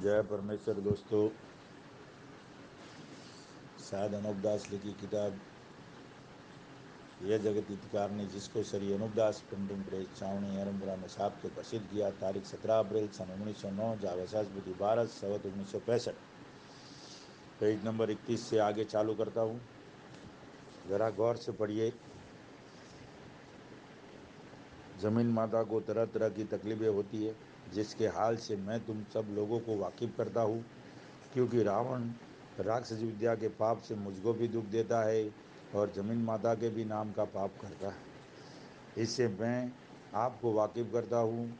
जय परमेश्वर दोस्तों। शायद अनूप दास लिखी किताब यह जगत हितकार ने जिसको श्री अनूप दास प्रिंटिंग प्रेस छावनी एरमपुरा में छाप के प्रसिद्ध किया। तारीख 17 अप्रैल सन 1909 जावेसासपुती भारत संवत 1965। पेज नंबर 31 से आगे चालू करता हूँ, जरा गौर से पढ़िए। जमीन माता को तरह तरह की तकलीफें होती है, जिसके हाल से मैं तुम सब लोगों को वाकिफ करता हूँ, क्योंकि रावण राक्षस विद्या के पाप से मुझको भी दुख देता है और जमीन माता के भी नाम का पाप करता है। इससे मैं आपको वाकिफ करता हूँ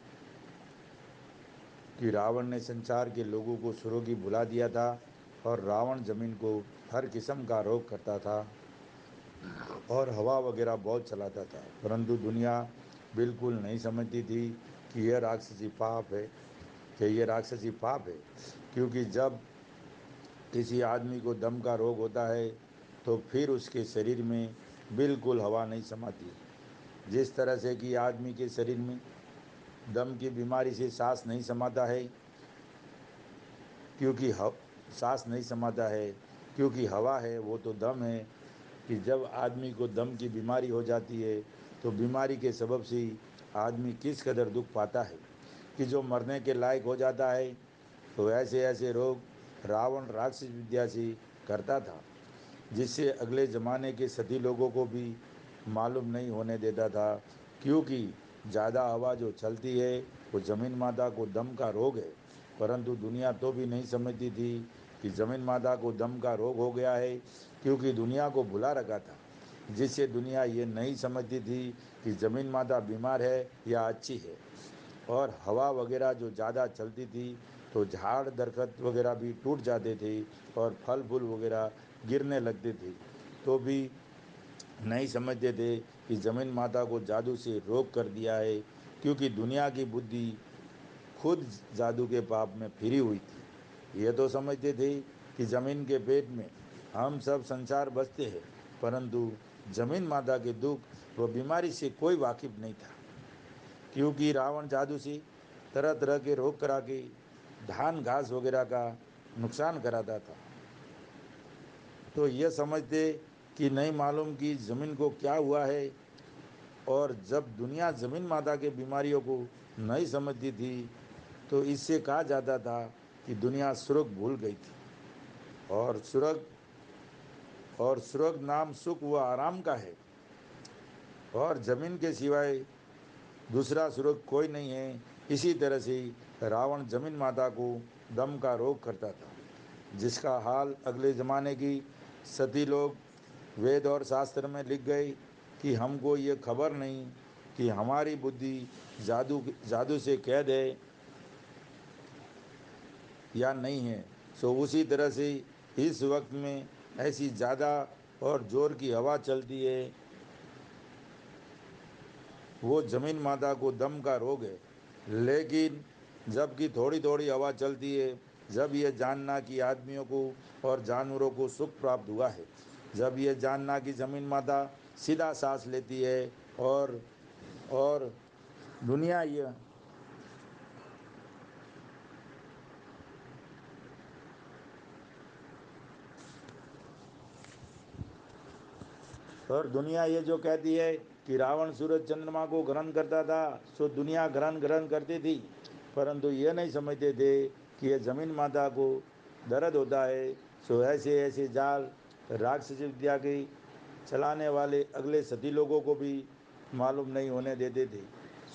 कि रावण ने संसार के लोगों को सुरोगी भुला दिया था और रावण जमीन को हर किस्म का रोग करता था और हवा वगैरह बहुत चलाता था, परंतु दुनिया बिल्कुल नहीं समझती थी कि यह राक्षसी पाप है क्योंकि जब किसी आदमी को दम का रोग होता है तो फिर उसके शरीर में बिल्कुल हवा नहीं समाती। जिस तरह से कि आदमी के शरीर में दम की बीमारी से क्योंकि सांस नहीं समाता है, क्योंकि हवा है वो तो दम है। कि जब आदमी को दम की बीमारी हो जाती है तो बीमारी के सबब से आदमी किस कदर दुख पाता है कि जो मरने के लायक हो जाता है। तो ऐसे ऐसे रोग रावण राक्षस विद्या से करता था, जिससे अगले ज़माने के सती लोगों को भी मालूम नहीं होने देता था, क्योंकि ज़्यादा हवा जो चलती है वो ज़मीन माता को दम का रोग है। परंतु दुनिया तो भी नहीं समझती थी कि ज़मीन माता को दम का रोग हो गया है, क्योंकि दुनिया को भुला रखा था। जिससे दुनिया ये नहीं समझती थी कि ज़मीन माता बीमार है या अच्छी है। और हवा वगैरह जो ज़्यादा चलती थी तो झाड़ दरख्त वगैरह भी टूट जाते थे और फल फूल वगैरह गिरने लगते थे, तो भी नहीं समझते थे कि ज़मीन माता को जादू से रोक कर दिया है, क्योंकि दुनिया की बुद्धि खुद जादू के पाप में फिरी हुई थी। ये तो समझते थे कि ज़मीन के पेट में हम सब संसार बसते हैं, परंतु ज़मीन माता के दुख व बीमारी से कोई वाकिफ नहीं था, क्योंकि रावण जादू से तरह तरह के रोग करा के धान घास वगैरह का नुकसान कराता था। तो यह समझते कि नहीं मालूम कि ज़मीन को क्या हुआ है। और जब दुनिया ज़मीन माता के बीमारियों को नहीं समझती थी तो इससे कहा जाता था कि दुनिया स्वर्ग भूल गई थी और स्वर्ग नाम सुख व आराम का है और ज़मीन के सिवाय दूसरा स्वर्ग कोई नहीं है। इसी तरह से रावण जमीन माता को दम का रोग करता था, जिसका हाल अगले ज़माने की सती लोग वेद और शास्त्र में लिख गए कि हमको ये खबर नहीं कि हमारी बुद्धि जादू जादू से कैद है या नहीं है। सो उसी तरह से इस वक्त में ऐसी ज़्यादा और ज़ोर की हवा चलती है, वो जमीन माता को दम का रोग है। लेकिन जबकि थोड़ी थोड़ी हवा चलती है, जब ये जानना कि आदमियों को और जानवरों को सुख प्राप्त हुआ है, जब ये जानना कि जमीन माता सीधा सांस लेती है और दुनिया ये और दुनिया ये जो कहती है कि रावण सूरज चंद्रमा को ग्रहण करता था, सो दुनिया ग्रहण ग्रहण करती थी, परंतु ये नहीं समझते थे कि ये जमीन माता को दर्द होता है। सो ऐसे ऐसे जाल राक्षस विद्या की चलाने वाले अगले सती लोगों को भी मालूम नहीं होने देते थे।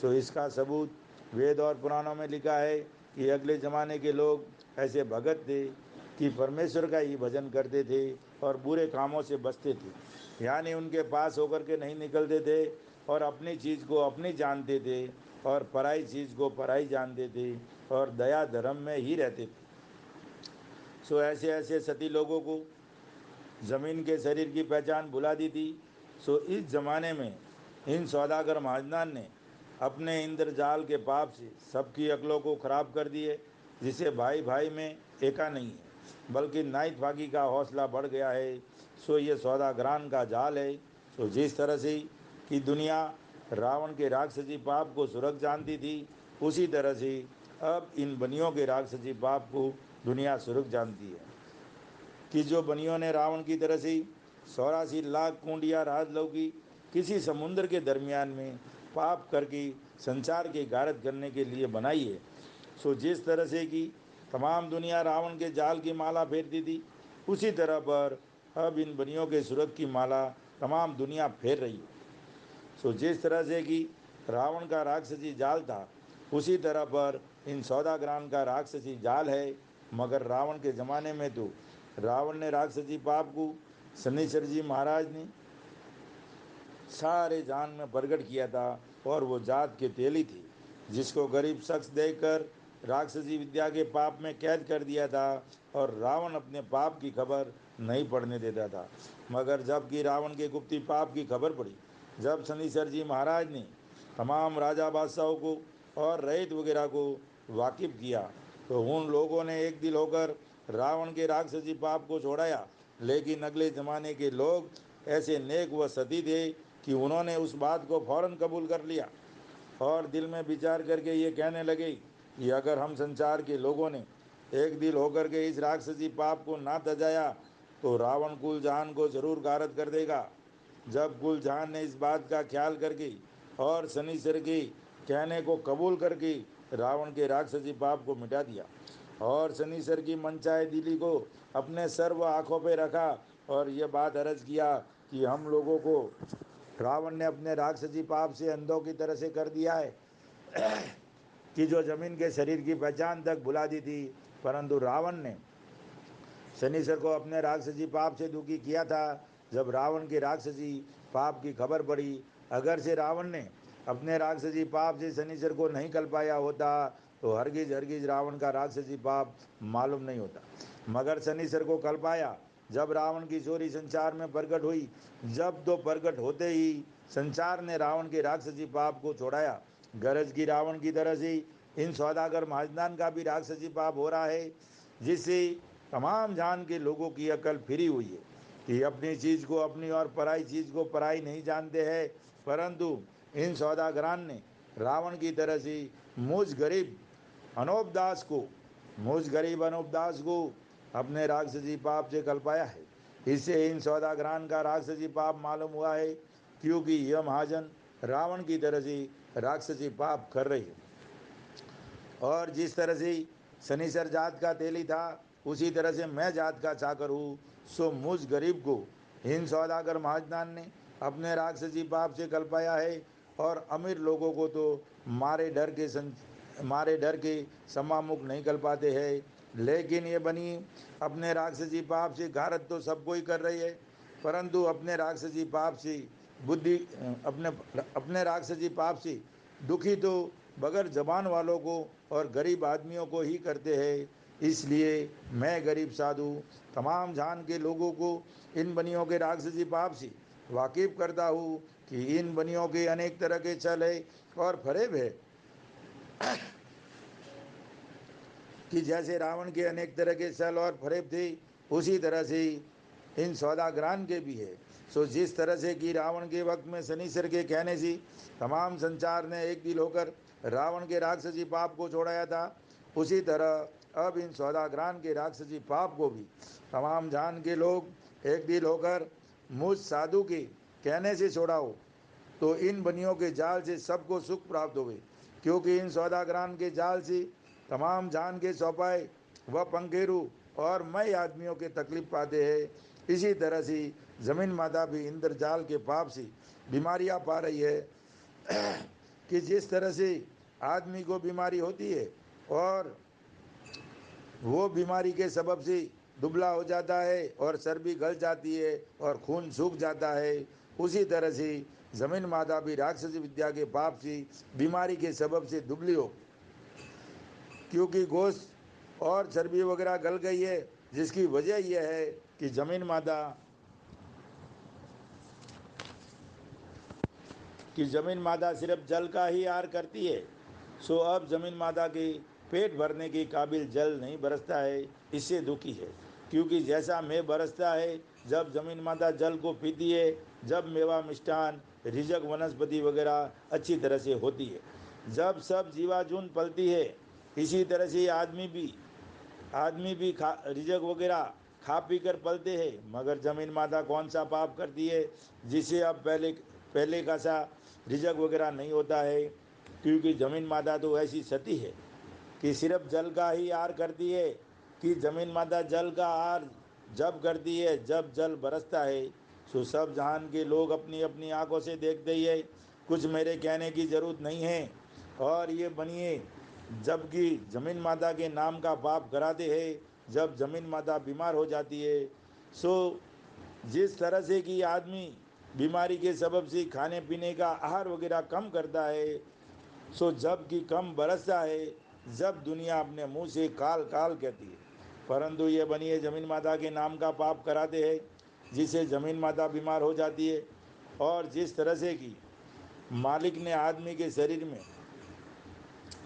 सो इसका सबूत वेद और पुराणों में लिखा है कि अगले ज़माने के लोग ऐसे भगत थे कि परमेश्वर का ही भजन करते थे और बुरे कामों से बचते थे, यानी उनके पास होकर के नहीं निकलते थे और अपनी चीज़ को अपनी जानते थे और पराई चीज़ को पराई जानते थे और दया धर्म में ही रहते थे। सो ऐसे ऐसे सती लोगों को ज़मीन के शरीर की पहचान भुला दी थी। सो इस ज़माने में इन सौदागर महाजनान ने अपने इंद्रजाल के पाप से सबकी अक्लों को खराब कर दिए, जिसे भाई भाई में एका नहीं है बल्कि नाइत भागी का हौसला बढ़ गया है। सो ये सौदागरान का जाल है। सो जिस तरह से कि दुनिया रावण के राक्षसी पाप को सुरग जानती थी, उसी तरह से अब इन बनियों के राक्षसी पाप को दुनिया सुरग जानती है कि जो बनियों ने रावण की तरह से 84 लाख कुंडिया राजलव की किसी समुद्र के दरमियान में पाप करके संसार के गारद करने के लिए बनाई है। सो जिस तरह से कि तमाम दुनिया रावण के जाल की माला फेरती थी, उसी तरह पर अब इन बनियों के सुरग की माला तमाम दुनिया फेर रही है। सो जिस तरह से कि रावण का राक्षसी जाल था, उसी तरह पर इन सौदागरान का राक्षसी जाल है। मगर रावण के ज़माने में तो रावण ने राक्षसी पाप को शनिश्चर जी महाराज ने सारे जान में प्रकट किया था, और वो जात के तेली थी जिसको गरीब शख्स देखकर राक्षसी विद्या के पाप में कैद कर दिया था, और रावण अपने पाप की खबर नहीं पड़ने देता था। मगर जब कि रावण के गुप्ती पाप की खबर पड़ी, जब शनिश्चर जी महाराज ने तमाम राजा बादशाहों को और रईत वगैरह को वाकिफ किया, तो उन लोगों ने एक दिल होकर रावण के राक्षसी पाप को छोड़ाया। लेकिन अगले ज़माने के लोग ऐसे नेक व सती थे कि उन्होंने उस बात को फौरन कबूल कर लिया, और दिल में विचार करके ये कहने लगे कि अगर हम संसार के लोगों ने एक दिल होकर के इस राक्षसी पाप को ना तजाया, तो रावण कुल जहान को जरूर गारद कर देगा। जब कुल जहान ने इस बात का ख्याल करके और शनिश्चर के कहने को कबूल करके रावण के राक्षसी पाप को मिटा दिया, और शनिश्चर की मनचाहे दिली को अपने सर्व आँखों पे रखा, और ये बात अर्ज किया कि हम लोगों को रावण ने अपने राक्षसी पाप से अंधों की तरह से कर दिया है कि जो जमीन के शरीर की पहचान तक भुला दी थी। परंतु रावण ने शनिश्चर को अपने राक्षसी पाप से दुखी किया था। जब रावण के राक्षसी पाप की खबर पड़ी, अगर से रावण ने अपने राक्षसी पाप से शनिश्चर को नहीं कल पाया होता, तो हरगिज हरगिज रावण का राक्षसी पाप मालूम नहीं होता। मगर शनिश्चर को कल पाया जब रावण की चोरी संसार में प्रकट हुई। जब तो प्रकट होते ही संसार ने रावण के राक्षसी पाप को छोड़ाया। गरज की रावण की तरह से इन सौदागर महाजनान का भी राक्षसी पाप हो रहा है, जिससे तमाम जान के लोगों की अकल फिरी हुई है कि अपनी चीज़ को अपनी और पराई चीज़ को पराई नहीं जानते हैं। परंतु इन सौदागरान ने रावण की तरह से मुझ गरीब अनोपदास को मुझ गरीब अनोपदास को अपने राक्षसी पाप से कल पाया है। इससे इन सौदागरान का राक्षसी पाप मालूम हुआ है, क्योंकि यह महाजन रावण की तरह से राक्षसी पाप कर रही है। और जिस तरह से शनिश्चर जात का तेली था, उसी तरह से मैं जात का चाकर हूँ। सो मुझ गरीब को इन सौदागर महाजनान ने अपने राक्षसी पाप से कल पाया है, और अमीर लोगों को तो मारे डर के सम्मामुख नहीं कर पाते हैं। लेकिन ये बनी अपने राक्षसी पाप से घारत तो सबको ही कर रही है, परंतु अपने राक्षसी पाप से बुद्धि अपने अपने राक्षसी पाप से दुखी तो बगैर जबान वालों को और गरीब आदमियों को ही करते हैं। इसलिए मैं गरीब साधु तमाम जान के लोगों को इन बनियों के राक्षसी पाप से वाकिफ करता हूँ कि इन बनियों के अनेक तरह के छल है और फरेब है, कि जैसे रावण के अनेक तरह के छल और फरेब थे, उसी तरह से इन सौदागरान के भी है। सो जिस तरह से कि रावण के वक्त में शनिश्चर के कहने से तमाम संसार ने एक दिल होकर रावण के राक्षसी पाप को छोड़ाया था, उसी तरह अब इन सौदागरान के राक्षसी पाप को भी तमाम जान के लोग एक दिल होकर मुझ साधु के कहने से छोड़ाओ, तो इन बनियों के जाल से सबको सुख प्राप्त होवे। क्योंकि इन सौदागरान के जाल से तमाम जान के सौपाए व पंखेरु और मई आदमियों के तकलीफ पाते हैं। इसी तरह से ज़मीन माता भी इंद्रजाल के पाप से बीमारियां पा रही है कि जिस तरह से आदमी को बीमारी होती है और वो बीमारी के सबब से दुबला हो जाता है और चर्बी गल जाती है और खून सूख जाता है, उसी तरह से ज़मीन माता भी राक्षसी विद्या के पाप से बीमारी के सबब से दुबली हो, क्योंकि गोश्त और चर्बी वगैरह गल गई है। जिसकी वजह यह है कि ज़मीन माता सिर्फ जल का ही आहार करती है। सो अब ज़मीन माता के पेट भरने के काबिल जल नहीं बरसता है, इससे दुखी है। क्योंकि जैसा मेघ बरसता है जब ज़मीन माता जल को पीती है, जब मेवा मिष्ठान रिजक वनस्पति वगैरह अच्छी तरह से होती है, जब सब जीवाजून पलती है, इसी तरह से आदमी भी रिजक वगैरह खा पी कर पलते हैं, मगर जमीन माता कौन सा पाप करती है जिससे अब पहले का सा रिजक वगैरह नहीं होता है। क्योंकि जमीन माता तो ऐसी सती है कि सिर्फ जल का ही आहार करती है, कि जमीन माता जल का आहार जब करती है जब जल बरसता है। सो सब जहान के लोग अपनी अपनी आंखों से देखते ही है, कुछ मेरे कहने की ज़रूरत नहीं है। और ये बनिए, जबकि जमीन माता के नाम का पाप कराते हैं जब जमीन माता बीमार हो जाती है। सो जिस तरह से कि आदमी बीमारी के सबब से खाने पीने का आहार वगैरह कम करता है, सो जब कि कम बरसता है, जब दुनिया अपने मुंह से काल काल कहती है, परंतु ये बनिए जमीन माता के नाम का पाप कराते हैं जिससे जमीन माता बीमार हो जाती है। और जिस तरह से कि मालिक ने आदमी के शरीर में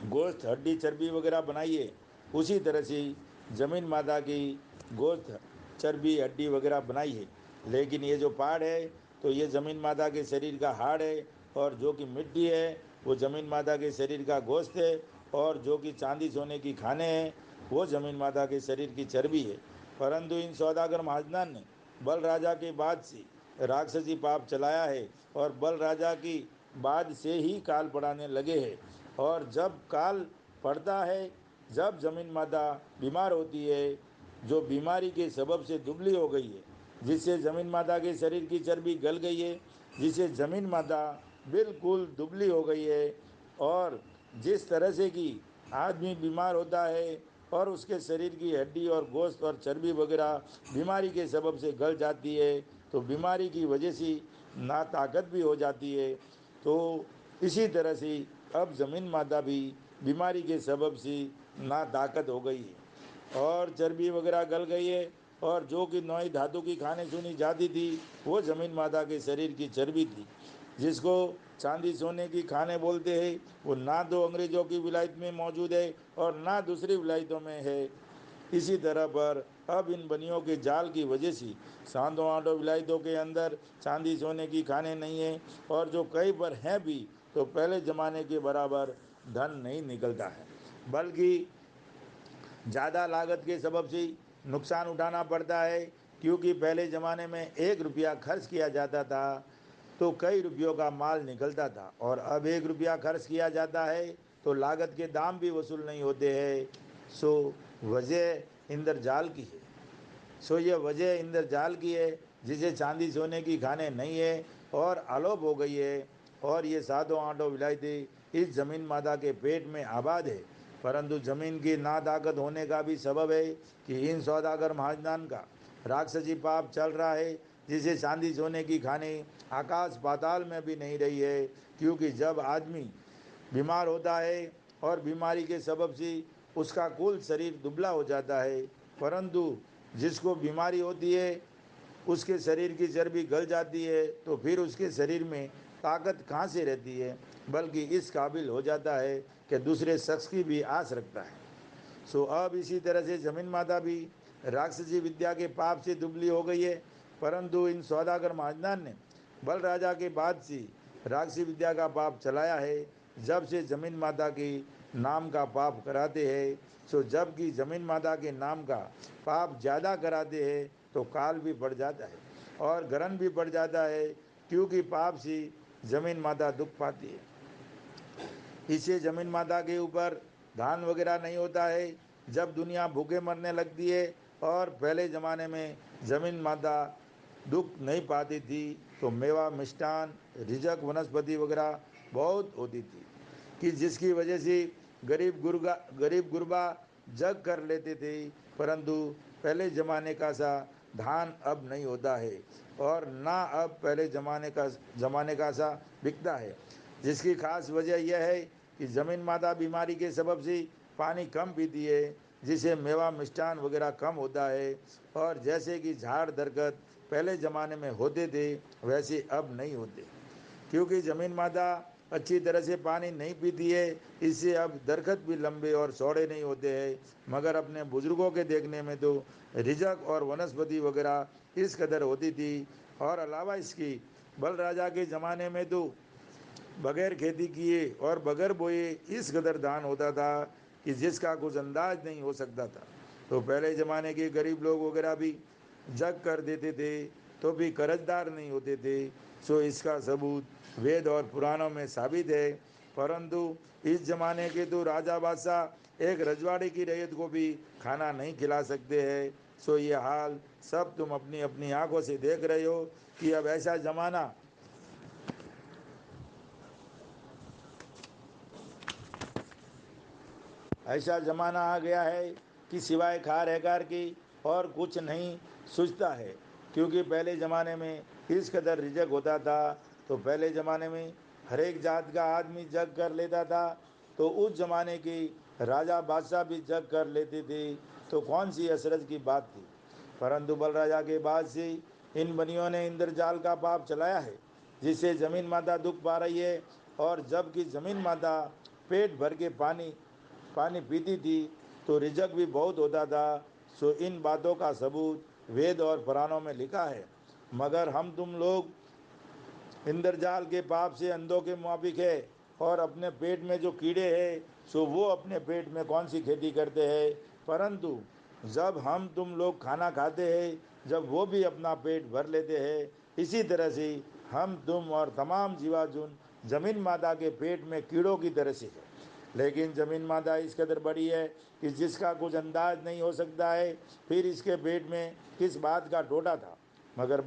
गोश्त हड्डी चर्बी वगैरह बनाई है, उसी तरह से जमीन माता की गोश्त चर्बी हड्डी वगैरह बनाई है। लेकिन ये जो पहाड़ है तो ये जमीन माता के शरीर का हाड़ है, और जो कि मिट्टी है वो जमीन माता के शरीर का गोश्त है, और जो कि चांदी सोने की खाने हैं वो जमीन माता के शरीर की चर्बी है। परंतु इन सौदागर महाजनान ने बल राजा के बाद से राक्षसी पाप चलाया है, और बल राजा की बाद से ही काल पड़ाने लगे हैं। और जब काल पड़ता है, जब जमीन माता बीमार होती है, जो बीमारी के सबब से दुबली हो गई है, जिससे जमीन माता के शरीर की चर्बी गल गई है, जिससे जमीन माता बिल्कुल दुबली हो गई है। और जिस तरह से कि आदमी बीमार होता है और उसके शरीर की हड्डी और गोश्त और चर्बी वगैरह बीमारी के सबब से गल जाती है, तो बीमारी की वजह से ना ताकत भी हो जाती है। तो इसी तरह से अब ज़मीन माता भी बीमारी के सबब से ना ताकत हो गई है और चर्बी वगैरह गल गई है। और जो कि नौई धातु की खाने चुनी जाती थी वो ज़मीन माता के शरीर की चर्बी थी, जिसको चांदी सोने की खाने बोलते हैं। वो ना तो अंग्रेज़ों की विलायत में मौजूद है और ना दूसरी विलायतों में है। इसी तरह पर अब इन बनियों के जाल की वजह से सांतों आठों विलायतों के अंदर चांदी सोने की खाने नहीं है, और जो कई पर हैं भी तो पहले ज़माने के बराबर धन नहीं निकलता है, बल्कि ज़्यादा लागत के सबब से नुकसान उठाना पड़ता है। क्योंकि पहले ज़माने में 1 रुपया खर्च किया जाता था तो कई रुपयों का माल निकलता था, और अब 1 रुपया खर्च किया जाता है तो लागत के दाम भी वसूल नहीं होते हैं। सो वजह इंद्रजाल की है। सो ये वजह इंद्रजाल की है, जिसे चांदी सोने की खाने नहीं है और अलोप हो गई है। और ये सातों आठों विलायतें इस जमीन माता के पेट में आबाद है। परंतु जमीन की ना ताकत होने का भी सबब है कि इन सौदागर महाजनान का राक्षसी पाप चल रहा है, जिसे चांदी सोने की खाने आकाश पाताल में भी नहीं रही है। क्योंकि जब आदमी बीमार होता है और बीमारी के सबब से उसका कुल शरीर दुबला हो जाता है, परंतु जिसको बीमारी होती है उसके शरीर की चर्बी गल जाती है, तो फिर उसके शरीर में ताकत कहाँ से रहती है, बल्कि इस काबिल हो जाता है कि दूसरे शख्स की भी आस रखता है। सो अब इसी तरह से जमीन माता भी राक्षसी विद्या के पाप से दुबली हो गई है। परंतु इन सौदागर महाजनान ने बल राजा के बाद से राक्षसी विद्या का पाप चलाया है, जब से जमीन माता की नाम का पाप कराते हैं। सो जब कि जमीन माता के नाम का पाप ज़्यादा कराते हैं तो काल भी बढ़ जाता है और ग्रहण भी बढ़ जाता है, क्योंकि पाप से जमीन माता दुख पाती है। इससे जमीन माता के ऊपर धान वगैरह नहीं होता है। जब दुनिया भूखे मरने लगती है, और पहले ज़माने में जमीन माता दुख नहीं पाती थी तो मेवा मिष्ठान रिजक वनस्पति वगैरह बहुत होती थी, कि जिसकी वजह से गरीब गुरबा जग कर लेते थे। परंतु पहले ज़माने का सा धान अब नहीं होता है, और ना अब पहले ज़माने का सा बिकता है। जिसकी खास वजह यह है कि ज़मीन माता बीमारी के सबब से पानी कम पीती है, जिससे मेवा मिष्ठान वगैरह कम होता है। और जैसे कि झाड़ दरख्त पहले ज़माने में होते थे वैसे अब नहीं होते, क्योंकि ज़मीन माता अच्छी तरह से पानी नहीं पीती है। इससे अब दरख्त भी लंबे और चौड़े नहीं होते हैं। मगर अपने बुज़ुर्गों के देखने में तो रिजक और वनस्पति वगैरह इस कदर होती थी। और अलावा इसकी बल राजा के ज़माने में तो बगैर खेती किए और बगैर बोए इस कदर धान होता था कि जिसका कुछ अंदाज नहीं हो सकता था। तो पहले ज़माने के गरीब लोग वगैरह भी जग कर देते थे तो भी कर्जदार नहीं होते थे। सो इसका सबूत वेद और पुराणों में साबित है। परंतु इस जमाने के तो राजा बादशाह एक रजवाड़े की रैयत को भी खाना नहीं खिला सकते हैं। सो ये हाल सब तुम अपनी अपनी आंखों से देख रहे हो कि अब ऐसा ज़माना आ गया है कि सिवाय खा रहकार की और कुछ नहीं सूझता है। क्योंकि पहले ज़माने में इस कदर रिजक होता था, तो पहले ज़माने में हर एक जात का आदमी जग कर लेता था। तो उस ज़माने की राजा बादशाह भी जग कर लेते थे, तो कौन सी हसरत की बात थी। परंतु बलराजा के बाद से इन बनियों ने इंद्रजाल का पाप चलाया है, जिससे ज़मीन माता दुख पा रही है। और जबकि ज़मीन माता पेट भर के पानी पानी पीती थी तो रिजक भी बहुत होता था। सो इन बातों का सबूत वेद और पुराणों में लिखा है। मगर हम तुम लोग इंद्रजाल के पाप से अंधों के मुआफिक है, और अपने पेट में जो कीड़े हैं सो वो अपने पेट में कौन सी खेती करते हैं। परंतु जब हम तुम लोग खाना खाते हैं, जब वो भी अपना पेट भर लेते हैं, इसी तरह से हम तुम और तमाम जीवाजुन जमीन माता के पेट में कीड़ों की तरह से है। लेकिन ज़मीन माता इस कदर बड़ी है कि जिसका कुछ अंदाज नहीं हो सकता है। फिर इसके पेट में किस बात का टोटा था। मगर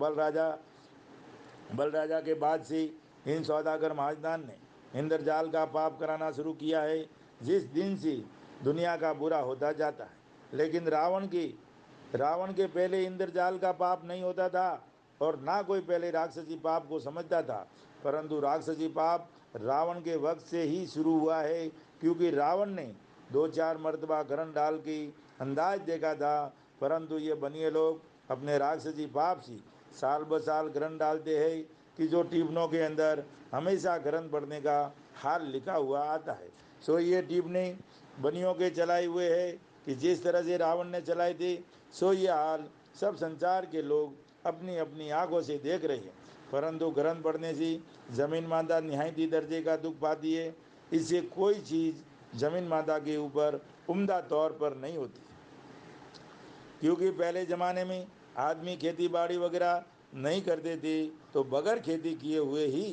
बलराजा के बाद से इन सौदागर महाजदान ने इंद्रजाल का पाप कराना शुरू किया है, जिस दिन से दुनिया का बुरा होता जाता है। लेकिन रावण के पहले इंद्रजाल का पाप नहीं होता था, और ना कोई पहले राक्षसी पाप को समझता था। परंतु राक्षसी पाप रावण के वक्त से ही शुरू हुआ है, क्योंकि रावण ने 2-4 मर्तबा ग्रहण डाल के अंदाज देखा था। परंतु ये बनिए लोग अपने राक्षसी पाप से साल ब साल ग्रहण डालते हैं कि जो टिप्पणों के अंदर हमेशा ग्रहण पड़ने का हाल लिखा हुआ आता है। सो ये टिप्पणी बनियों के चलाए हुए है कि जिस तरह से रावण ने चलाई थी, सो ये हाल सब संसार के लोग अपनी अपनी आंखों से देख रहे हैं। परंतु ग्रहण पड़ने से जमीन माता निहायती दर्जे का दुख पाती है। इससे कोई चीज़ जमीन माता के ऊपर उम्दा तौर पर नहीं होती, क्योंकि पहले ज़माने में आदमी खेती बाड़ी वगैरह नहीं करते थे, तो बगैर खेती किए हुए ही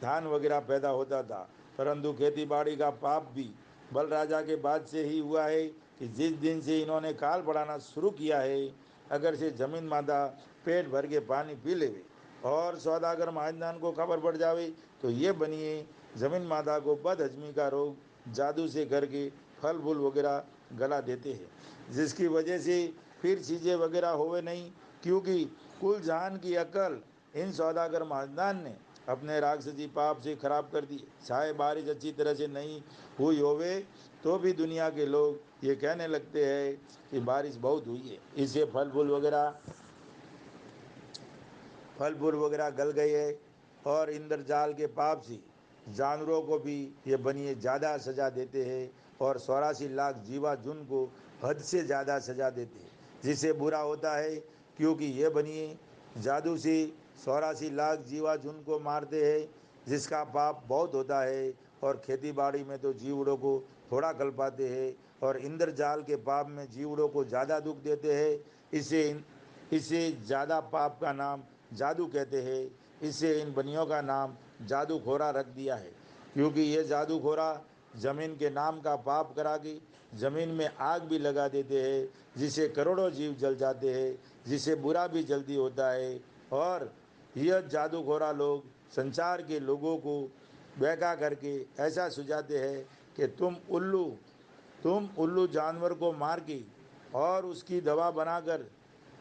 धान वगैरह पैदा होता था। परंतु खेती बाड़ी का पाप भी बल राजा के बाद से ही हुआ है कि जिस दिन से इन्होंने काल बढ़ाना शुरू किया है, अगर से जमीन माता पेट भर के पानी पी लेवे और सौदागर महाजनान को खबर पड़ जावे, तो ये बनिए जमीन माता को बदहजमी का रोग जादू से करके फल फूल वगैरह गला देते हैं, जिसकी वजह से फिर चीज़ें वगैरह होवे नहीं। क्योंकि कुल जहान की अकल इन सौदागर महाजनान ने अपने राक्षसी पाप से खराब कर दिए। चाहे बारिश अच्छी तरह से नहीं हुई होवे, तो भी दुनिया के लोग ये कहने लगते हैं कि बारिश बहुत हुई है, इससे फल फूल वगैरह गल गए है। और इंद्रजाल के पाप से जानवरों को भी ये बनिए ज़्यादा सज़ा देते हैं, और 84 लाख जीवा जुन को हद से ज़्यादा सज़ा देते हैं, जिससे बुरा होता है। क्योंकि ये बनिए जादू से 84 लाख जीवा जुन को मारते हैं, जिसका पाप बहुत होता है। और खेती बाड़ी में तो जीवड़ों को थोड़ा गल पाते हैं, और इंद्रजाल के पाप में जीवड़ों को ज़्यादा दुख देते हैं। इसे ज़्यादा पाप का नाम जादू कहते हैं। इससे इन बनियों का नाम जादूखोरा रख दिया है, क्योंकि ये जादूखोरा ज़मीन के नाम का पाप करा के ज़मीन में आग भी लगा देते हैं, जिससे करोड़ों जीव जल जाते हैं, जिससे बुरा भी जल्दी होता है। और यह जादूखोरा लोग संसार के लोगों को बहका करके ऐसा सुझाते हैं कि तुम उल्लू जानवर को मार के और उसकी दवा बनाकर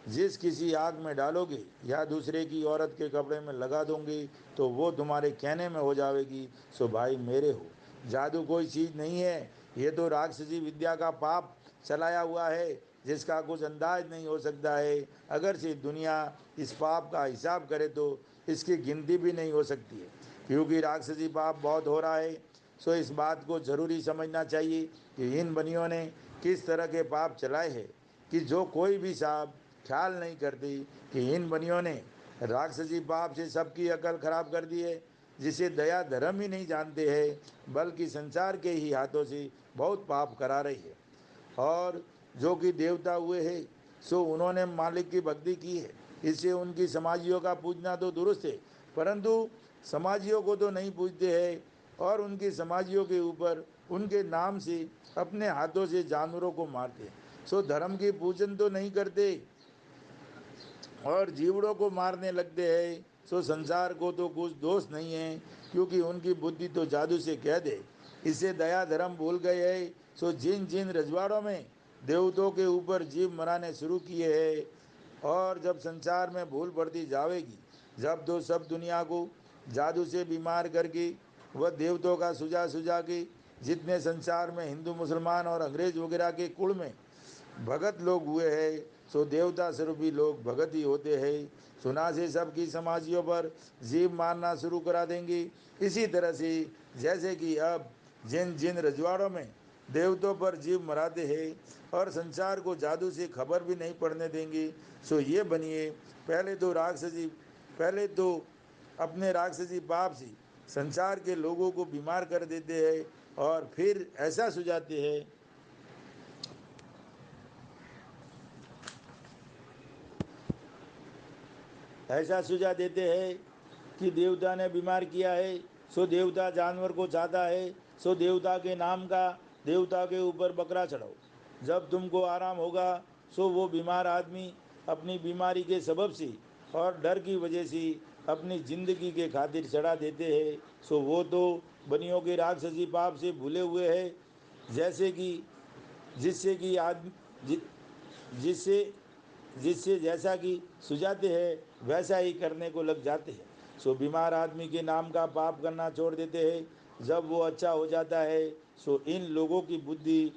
जिस किसी आग में डालोगे या दूसरे की औरत के कपड़े में लगा दोगे, तो वो तुम्हारे कहने में हो जाएगी। सो भाई मेरे हो, जादू कोई चीज़ नहीं है, ये तो राक्षसी विद्या का पाप चलाया हुआ है, जिसका कुछ अंदाज नहीं हो सकता है। अगर से दुनिया इस पाप का हिसाब करे तो इसकी गिनती भी नहीं हो सकती है, क्योंकि राक्षसी पाप बहुत हो रहा है। सो इस बात को ज़रूरी समझना चाहिए कि इन बनियों ने किस तरह के पाप चलाए हैं, कि जो कोई भी साहब ख्याल नहीं करती कि इन बनियों ने राक्षसी पाप से सबकी अकल खराब कर दी है। जिसे दया धर्म ही नहीं जानते हैं, बल्कि संसार के ही हाथों से बहुत पाप करा रही है। और जो कि देवता हुए हैं, सो उन्होंने मालिक की भक्ति की है, इससे उनकी समाजियों का पूजना तो दुरुस्त है, परंतु समाजियों को तो नहीं पूजते हैं, और उनकी समाजियों के ऊपर उनके नाम से अपने हाथों से जानवरों को मारते हैं। सो धर्म की पूजन तो नहीं करते और जीवड़ों को मारने लगते हैं। सो संसार को तो कुछ दोष नहीं है, क्योंकि उनकी बुद्धि तो जादू से कह दे, इसे दया धर्म भूल गए हैं। सो जिन जिन रजवाड़ों में देवताओं के ऊपर जीव मराने शुरू किए हैं, और जब संसार में भूल बढ़ती जाएगी, जब तो सब दुनिया को जादू से बीमार करके वह देवताओं का सुझा सुझा के जितने संसार में हिंदू मुसलमान और अंग्रेज वगैरह के कुल में भगत लोग हुए हैं, सो देवता स्वरूपी लोग भगत ही होते हैं। सुना से सबकी समाजियों पर जीव मारना शुरू करा देंगी। इसी तरह से जैसे कि अब जिन जिन रजवाड़ों में देवताओं पर जीव मराते हैं और संसार को जादू से खबर भी नहीं पड़ने देंगी, सो ये बनिए पहले तो अपने राक्षसी पाप से संसार के लोगों को बीमार कर देते हैं, और फिर ऐसा सुझा देते हैं कि देवता ने बीमार किया है, सो देवता जानवर को चाहता है, सो देवता के नाम का देवता के ऊपर बकरा चढ़ाओ। जब तुमको आराम होगा, सो वो बीमार आदमी अपनी बीमारी के सबब से और डर की वजह से अपनी जिंदगी के खातिर चढ़ा देते हैं। सो वो तो बनियों के राक्षसी पाप से भूले हुए हैं, जैसे कि जिससे कि आदमी जि, जिससे जिससे जैसा कि सुझाते हैं वैसा ही करने को लग जाते हैं। सो बीमार आदमी के नाम का पाप करना छोड़ देते हैं। जब वो अच्छा हो जाता है, सो इन लोगों की बुद्धि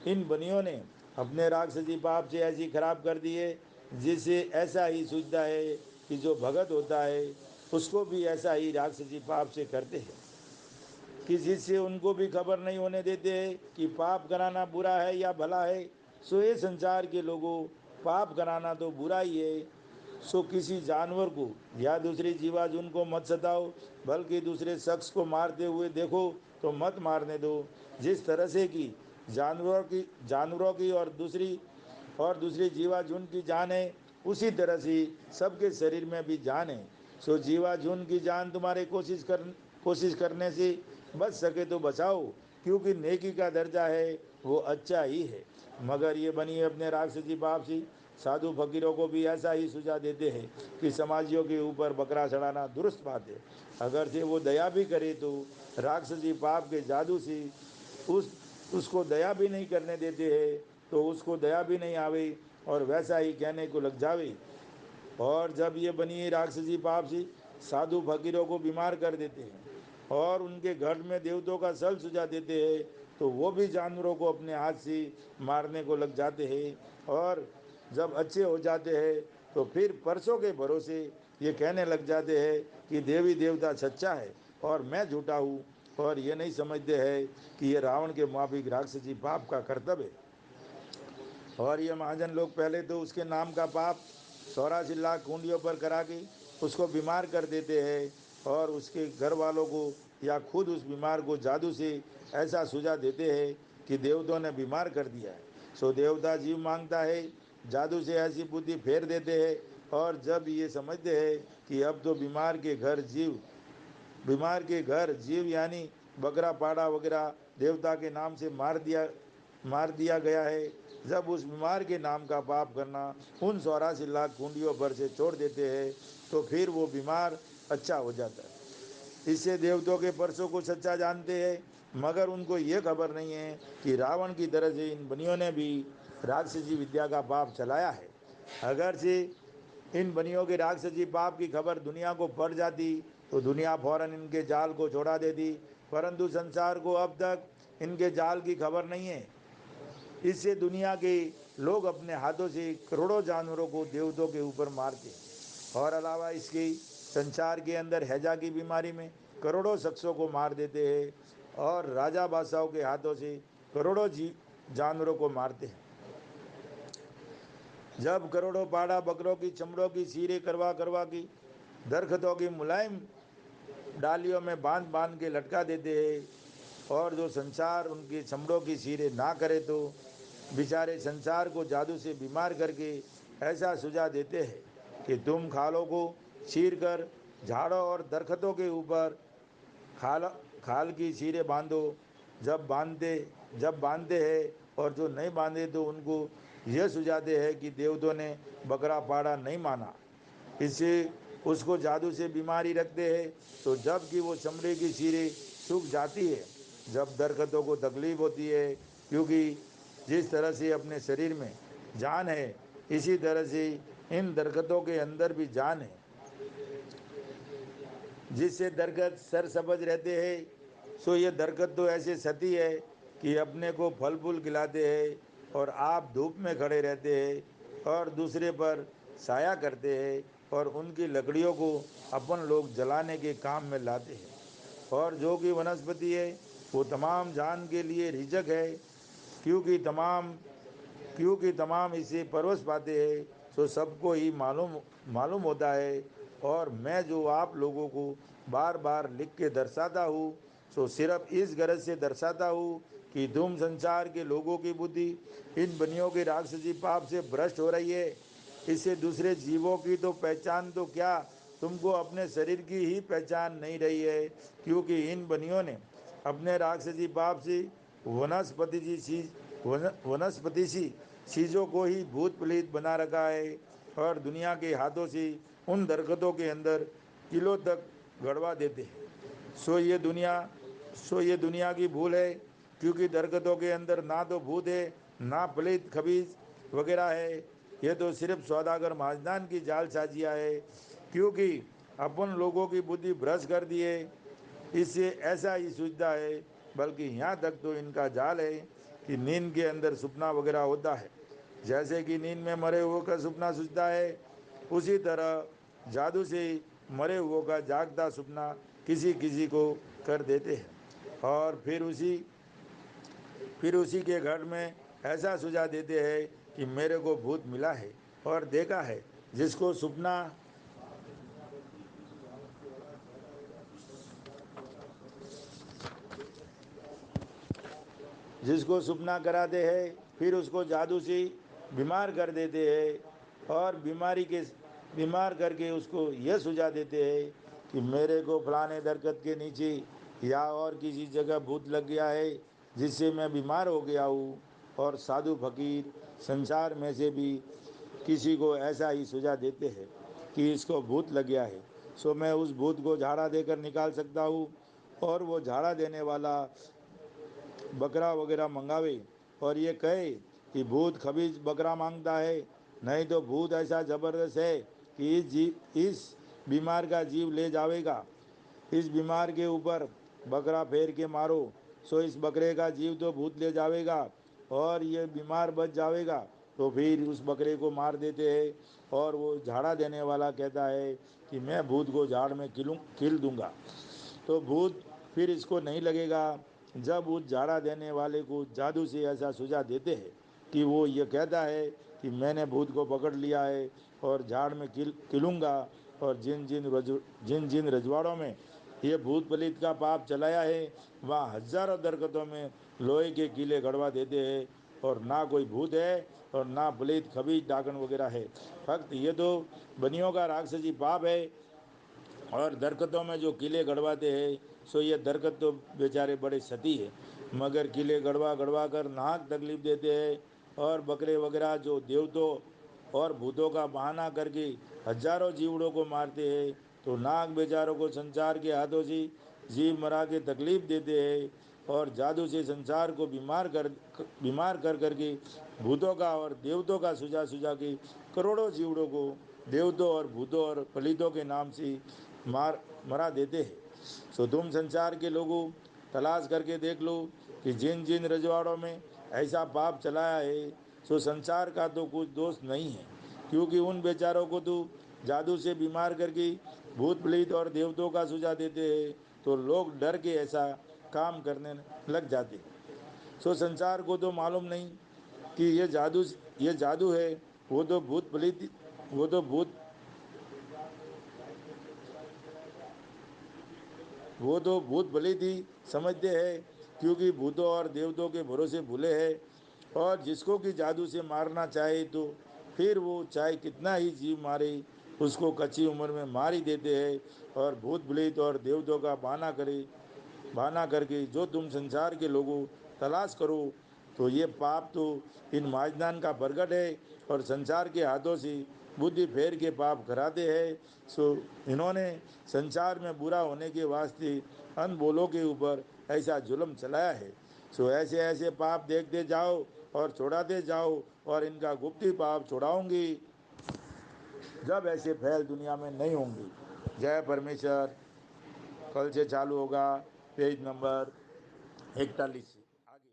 इन बनियों ने अपने राक्षसी पाप से ऐसी खराब कर दी है, जिससे ऐसा ही सूझता है कि जो भगत होता है उसको भी ऐसा ही राक्षसी पाप से करते हैं, कि जिससे उनको भी खबर नहीं होने देते हैं कि पाप कराना बुरा है या भला है। सो ये संसार के लोगों, पाप कराना तो बुरा ही है। सो किसी जानवर को या दूसरी जीवा जंतु को मत सताओ, बल्कि दूसरे शख्स को मारते हुए देखो तो मत मारने दो। जिस तरह से कि जानवरों की और दूसरी जीवा जंतु की जान है, उसी तरह से सबके शरीर में भी जान है। सो जीवा जंतु की जान तुम्हारे कोशिश करने से बच सके तो बचाओ, क्योंकि नेकी का दर्जा है वो अच्छा ही है। मगर ये बनी अपने राक्षसी पाप से साधु फकीरों को भी ऐसा ही सुझा देते हैं कि समाजियों के ऊपर बकरा चढ़ाना दुरुस्त बात है। अगर से वो दया भी करे तो राक्षसी पाप के जादू से उसको दया भी नहीं करने देते हैं, तो उसको दया भी नहीं आवे और वैसा ही कहने को लग जावे। और जब ये बनी राक्षसी पाप से साधु फकीरों को बीमार कर देते हैं और उनके घर में देवताओं का सल सुझा देते हैं, तो वो भी जानवरों को अपने हाथ से मारने को लग जाते हैं। और जब अच्छे हो जाते हैं तो फिर परसों के भरोसे ये कहने लग जाते हैं कि देवी देवता सच्चा है और मैं झूठा हूँ, और ये नहीं समझते हैं कि ये रावण के माफिक राक्षसी पाप का कर्तव्य है। और ये महाजन लोग पहले तो उसके नाम का पाप 84 लाख कुंडियों पर करा के उसको बीमार कर देते हैं, और उसके घर वालों को या खुद उस बीमार को जादू से ऐसा सुझा देते हैं कि देवताओं ने बीमार कर दिया है। सो देवता जीव मांगता है, जादू से ऐसी बुद्धि फेर देते हैं, और जब ये समझते हैं कि अब तो बीमार के घर जीव यानी बकरा पाड़ा वगैरह देवता के नाम से मार दिया गया है, जब उस बीमार के नाम का पाप करना उन 84 लाख कुंडियों पर से छोड़ देते हैं, तो फिर वो बीमार अच्छा हो जाता है। इससे देवताओं के परसों को सच्चा जानते हैं, मगर उनको ये खबर नहीं है कि रावण की तरह से इन बनियों ने भी राक्षसी विद्या का पाप चलाया है। अगर से इन बनियों के राक्षसी पाप की खबर दुनिया को पड़ जाती तो दुनिया फौरन इनके जाल को छोड़ा देती, परंतु संसार को अब तक इनके जाल की खबर नहीं है। इससे दुनिया के लोग अपने हाथों से करोड़ों जानवरों को देवताओं के ऊपर मारते हैं, और अलावा इसके संसार के अंदर हैजा की बीमारी में करोड़ों शख्सों को मार देते हैं, और राजा बादशाहों के हाथों से करोड़ों जानवरों को मारते हैं। जब करोड़ों पाड़ा बकरों की चमड़ों की सीरें करवा करवा की दरख्तों की मुलायम डालियों में बांध बांध के लटका देते हैं। और जो संसार उनकी चमड़ों की चीरें ना करे तो बेचारे संसार को जादू से बीमार करके ऐसा सुझा देते हैं कि तुम खालों को चीर कर झाड़ों और दरख्तों के ऊपर खाल खाल की चीरें बांधो। जब बांधते हैं और जो नहीं बांधे तो उनको यह सुझाते हैं कि देवताओं ने बकरा पाड़ा नहीं माना, इससे उसको जादू से बीमारी रखते हैं। तो जब कि वो चमड़े की चीरें सूख जाती है, जब दरख्तों को तकलीफ होती है, क्योंकि जिस तरह से अपने शरीर में जान है इसी तरह से इन दरख्तों के अंदर भी जान है, जिससे दरख्त सरसब्ज रहते हैं। सो ये दरख्त तो ऐसे सती है कि अपने को फल फूल खिलाते हैं और आप धूप में खड़े रहते हैं और दूसरे पर साया करते हैं और उनकी लकड़ियों को अपन लोग जलाने के काम में लाते हैं। और जो कि वनस्पति है वो तमाम जान के लिए रिजक है, क्योंकि तमाम इसे परवश पाते हैं। सो सबको ही मालूम मालूम होता है। और मैं जो आप लोगों को बार बार लिख के दर्शाता हूँ, सो सिर्फ इस गरज से दर्शाता हूँ कि तुम संसार के लोगों की बुद्धि इन बनियों के राक्षसी पाप से भ्रष्ट हो रही है। इससे दूसरे जीवों की तो पहचान तो क्या, तुमको अपने शरीर की ही पहचान नहीं रही है, क्योंकि इन बनियों ने अपने राक्षसी पाप से वनस्पति सी चीज़ों को ही भूत प्रेत बना रखा है और दुनिया के हाथों से उन दरख्तों के अंदर किलों तक गड़वा देते हैं। सो ये दुनिया की भूल है, क्योंकि दरख्तों के अंदर ना तो भूत है ना प्रेत खबीज वगैरह है। ये तो सिर्फ सौदागर महाजनान की जालसाजियाँ है, क्योंकि अपन लोगों की बुद्धि भ्रष्ट कर दी है। इससे ऐसा ही सूझता है, बल्कि यहाँ तक तो इनका जाल है कि नींद के अंदर सपना वगैरह होता है। जैसे कि नींद में मरे हुए का सपना सूझता है, उसी तरह जादू से मरे हुए का जागता सपना किसी किसी को कर देते हैं। और फिर उसी के घर में ऐसा सुझा देते हैं कि मेरे को भूत मिला है और देखा है। जिसको सुपना कराते हैं फिर उसको जादू से बीमार कर देते हैं और बीमार करके उसको यह सुझा देते हैं कि मेरे को फलाने दरख्त के नीचे या और किसी जगह भूत लग गया है, जिससे मैं बीमार हो गया हूँ। और साधु फकीर संसार में से भी किसी को ऐसा ही सुझा देते हैं कि इसको भूत लग गया है। सो मैं उस भूत को झाड़ा देकर निकाल सकता हूँ, और वो झाड़ा देने वाला बकरा वगैरह मंगावे और ये कहे कि भूत खबीज बकरा मांगता है, नहीं तो भूत ऐसा ज़बरदस्त है कि इस बीमार का जीव ले जाएगा। इस बीमार के ऊपर बकरा फेर के मारो, सो इस बकरे का जीव तो भूत ले जाएगा और ये बीमार बच जाएगा। तो फिर उस बकरे को मार देते हैं और वो झाड़ा देने वाला कहता है कि मैं भूत को झाड़ में किल दूंगा। तो भूत फिर इसको नहीं लगेगा। जब उस झाड़ा देने वाले को जादू से ऐसा सुझा देते हैं कि वो ये कहता है कि मैंने भूत को पकड़ लिया है और झाड़ में किलूँगा, और जिन जिन रजवाड़ों में ये भूत प्रेत का पाप चलाया है वहाँ हजारों दरख्तों में लोहे के किले गड़वा देते हैं, और ना कोई भूत है और ना प्रेत खबीज डाकन वगैरह है। फक्त ये तो बनियों का राक्षसी पाप है। और दरख्तों में जो किले गड़वाते हैं, सो ये दरख्त तो बेचारे बड़े सती है, मगर किले गड़वा गड़वा कर नाक तकलीफ देते हैं। और बकरे वगैरह जो देवतों और भूतों का बहाना करके हजारों जीवड़ों को मारते हैं, तो नाग बेचारों को संसार के हाथों से जीव मरा के तकलीफ देते हैं और जादू से संसार को बीमार कर करके भूतों का और देवतों का सुझा के करोड़ों जीवड़ों को देवतों और भूतों और पलितों के नाम से मरा देते हैं। सो तुम संसार के लोगों तलाश करके देख लो कि जिन जिन रजवाड़ों में ऐसा पाप चलाया है, सो संसार का तो कुछ दोष नहीं है, क्योंकि उन बेचारों को तो जादू से बीमार करके भूत प्रेत और देवताओं का सुझा देते हैं, तो लोग डर के ऐसा काम करने लग जाते हैं। सो संसार को तो मालूम नहीं कि ये जादू है। वो तो भूत प्रेत वो तो भूत वो तो भूत भली थी समझते हैं, क्योंकि भूतों और देवताओं के भरोसे भूले हैं। और जिसको कि जादू से मारना चाहे तो फिर वो चाहे कितना ही जीव मारे, उसको कच्ची उम्र में मार ही देते हैं। और भूत भलित और देवताओं का बहाना करके जो तुम संसार के लोगों तलाश करो, तो ये पाप तो इन माजदान का प्रगट है और संसार के हाथों से बुद्धि फेर के पाप कराते हैं। सो इन्होंने संसार में बुरा होने के वास्ते अनबोलों के ऊपर ऐसा जुल्म चलाया है। सो ऐसे ऐसे पाप देखते जाओ और छोड़ाते जाओ, और इनका गुप्ती पाप छोड़ाऊंगी जब ऐसे फैल दुनिया में नहीं होंगे। जय परमेश्वर। कल से चालू होगा पेज नंबर 41।